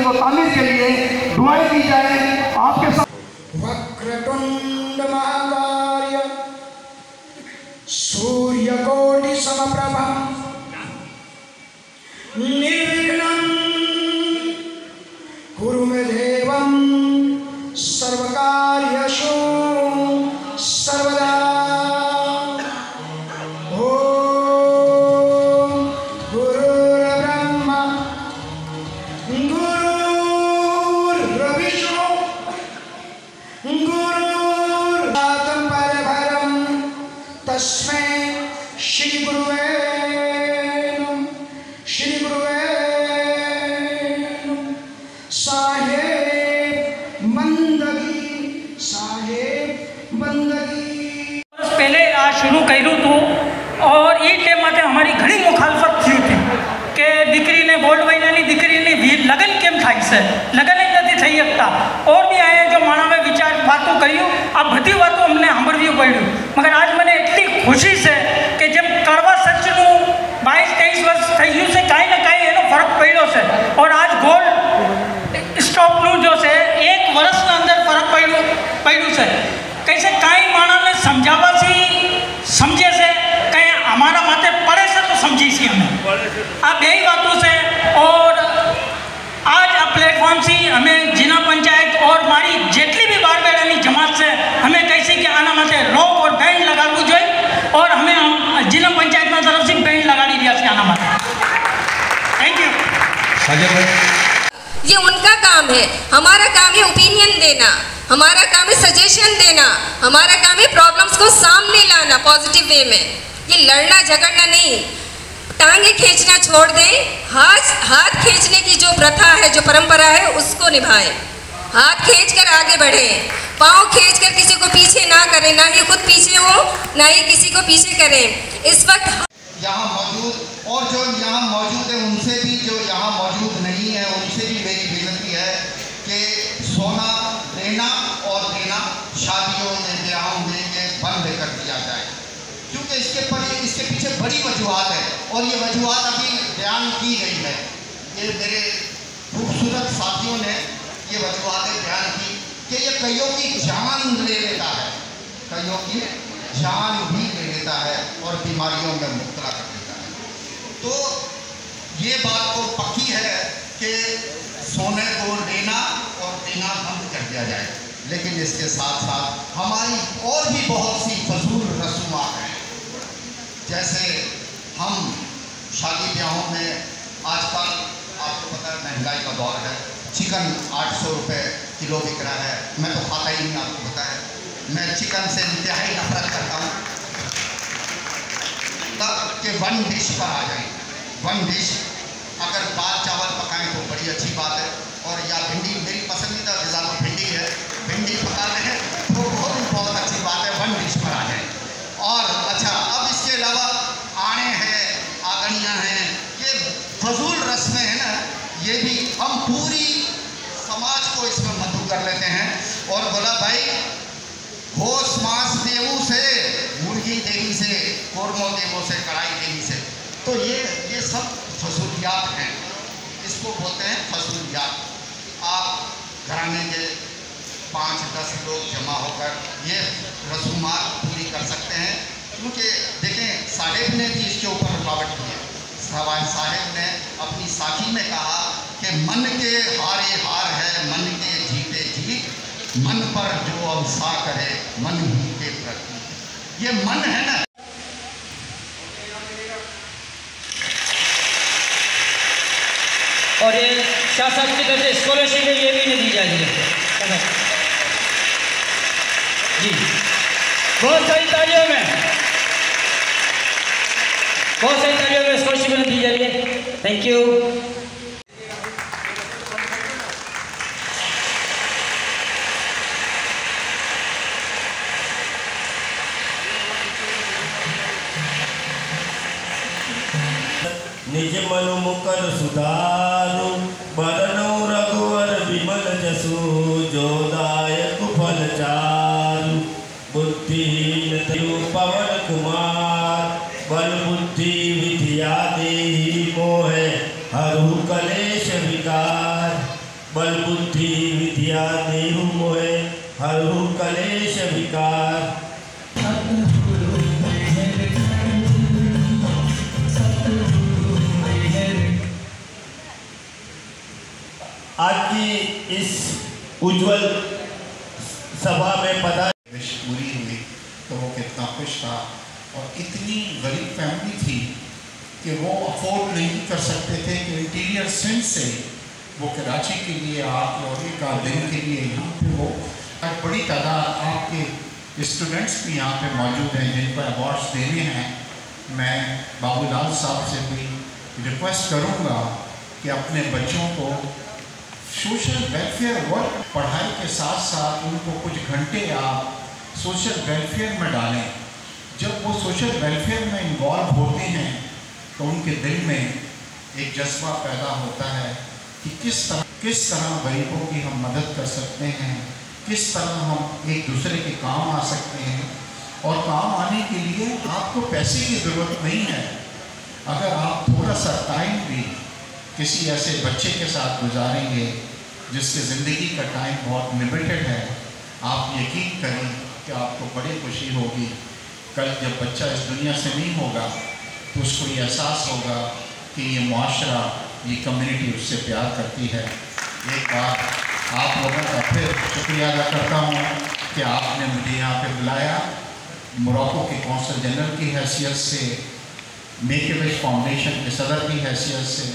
तस्वीर को तामीर के लिए दुआएं की जाए आपके साथ। वक्रतुंड महाकाय सूर्यकोटि समप्रभा निर्विघ्नं कुरु मे देवं सर्वकार्येषु सर्वदा। तस्मै श्री गुरुवे नमः। श्री गुरुवे नमः। साहेब बंदगी पहले आज शुरू કર્યું હતું और એ ટાઈમ માટે અમારી ઘણી મુખાલફત થઈ હતી કે દીકરીને ગોલ્ડ મહિનાની દીકરીની લગ્ન કેમ થાય છે, લગ્ન જ નથી થઈ શકતા। और भी आए जो मानवे विचार बातों કર્યું આ બધી વાતો અમને સાંભળવી પડ્યું। મગર આજ મને એટલી ખુશી છે કે જેમ કડવા સચનું 22-23 વર્ષ થઈ ગયું છે, કાંઈ ને કાંઈ એનો ફરક પડ્યો છે। और आज ગોલ્ડ સ્ટોકનું જો છે 1 વર્ષના અંદર ફરક પડ્યું છે। कैसे कई मानव ने समझावा सी समझे से कहीं हमारा माथे पड़े से तो समझी सी हमें आ यही बातों से। और आज आ प्लेटफॉर्म से हमें जिला पंचायत और हमारी जितनी भी बार बेड़ानी जमात से हमें कैसे कि आना माथे रोक और बैंड लगावू જોઈએ और हमें जिला पंचायत में तरफ से बैंड लगानी दिया से आना माथे। Thank you. ये उनका काम है, हमारा काम है ओपिनियन देना, हमारा काम है सजेशन देना, हमारा काम है प्रॉब्लम्स को सामने लाना पॉजिटिव वे में। ये लड़ना झगड़ना नहीं, टांगे खींचना छोड़ दें, हाथ खींचने की जो प्रथा है, जो परंपरा है उसको निभाएं। हाथ खींचकर आगे बढ़ें, पाँव खींचकर किसी को पीछे ना करें, ना ही खुद पीछे हो ना ही किसी को पीछे करें। इस वक्त यहाँ मौजूद और जो यहाँ मौजूद है उनसे भी, जो यहाँ मौजूद नहीं है उनसे भी मेरी विनती है कि सोना लेना और देना शादियों में ब्याहों में ये बंद कर दिया जाए, क्योंकि इसके पीछे बड़ी वजूहत है और ये वजूहत अभी बयान की गई है। ये मेरे खूबसूरत साथियों ने ये वजूहतें बयान की कि ये कईयों की जान ले लेता है, कईयों की जान भी ले लेता है और बीमारियों में मुब्तला कर देता है। तो ये बात तो पक्की है कि सोने को लेना और देना बंद कर दिया जाए, लेकिन इसके साथ साथ हमारी और भी बहुत सी फजूल रसूमात हैं। जैसे हम शादी ब्याहों में आजकल आपको पता है महंगाई का दौर है, चिकन 800 रुपये किलो बिक रहा है। मैं तो खाता ही नहीं, आपको पता है मैं चिकन से इंतहाई नफरत करता हूँ। तब के 1 डिश पर आ जाए, 1 डिश अगर दाल चावल पकाएं तो बड़ी अच्छी बात है, और या भिंडी, मेरी पसंदीदा ग़िज़ा तो भिंडी है, भिंडी पका लें तो बहुत अच्छी बात है, 1 डिश पर आ जाए। और अच्छा, अब इसके अलावा आने हैं, आगनियाँ हैं, ये फजूल रस्में हैं ना, ये भी हम पूरी समाज को इसमें मधु कर लेते हैं। और बोला भाई होश मांस देवू से, मुर्गी देवी से, कोरमो देवों से, कढ़ाई देवी से, तो ये सब फजूलियात हैं, इसको बोलते हैं फजूलियात। आप घराने के 5-10 लोग जमा होकर ये रसूमात पूरी कर सकते हैं, क्योंकि देखें साहेब ने भी इसके ऊपर रुकावट की है। साहेब ने अपनी साखी में कहा कि मन के हारे हार है, मन के जीते जीत, मन पर जो अवसा करे मन ही के प्रति। ये मन है ना। और ये शासन की तरफ से स्कॉलरशिप है, ये भी नहीं दी जा रही है जी। बहुत सारी तालियों में स्कॉलरशिप नहीं दी जा रही है। Thank you. निज मनु मुकर सुधारु बरनु रघुवर विमल जसु जो दायक फल चारु बुद्धिहीन तयु पवन कुमार बल बुद्धि विद्या देहि मोहे हरु कलेश विकार बल बुद्धि विद्या देहु मोहे हरहु कलेश विकार। आज की इस उज्जवल सभा में पता विश पूरी हुई तो वो कितना खुश था, और इतनी गरीब फैमिली थी कि वो अफोर्ड नहीं कर सकते थे कि इंटीरियर सिंध से वो कराची के लिए आके और एक आध दिन के लिए यहाँ पे वो बड़ी तादाद आपके स्टूडेंट्स भी यहाँ पे मौजूद हैं जिनको अवार्ड्स देने हैं। मैं बाबूलाल साहब से भी रिक्वेस्ट करूँगा कि अपने बच्चों को सोशल वेलफेयर वर्क, पढ़ाई के साथ साथ उनको कुछ घंटे आप सोशल वेलफेयर में डालें। जब वो सोशल वेलफेयर में इन्वॉल्व होते हैं तो उनके दिल में एक जज्बा पैदा होता है कि किस तरह गरीबों की हम मदद कर सकते हैं, किस तरह हम एक दूसरे के काम आ सकते हैं। और काम आने के लिए आपको पैसे की ज़रूरत नहीं है। अगर आप थोड़ा सा टाइम भी किसी ऐसे बच्चे के साथ गुजारेंगे जिसकी ज़िंदगी का टाइम बहुत लिमिटेड है, आप यकीन करें कि आपको बड़ी खुशी होगी। कल जब बच्चा इस दुनिया से नहीं होगा तो उसको ये एहसास होगा कि ये मुआशरा, ये कम्युनिटी उससे प्यार करती है। एक बार आप लोगों का फिर शुक्रिया अदा करता हूँ कि आपने मुझे यहाँ पे बुलाया। मोरक्को के कौंसल जनरल की हैसियत से, मेक ए विश फाउंडेशन के सदर की हैसियत से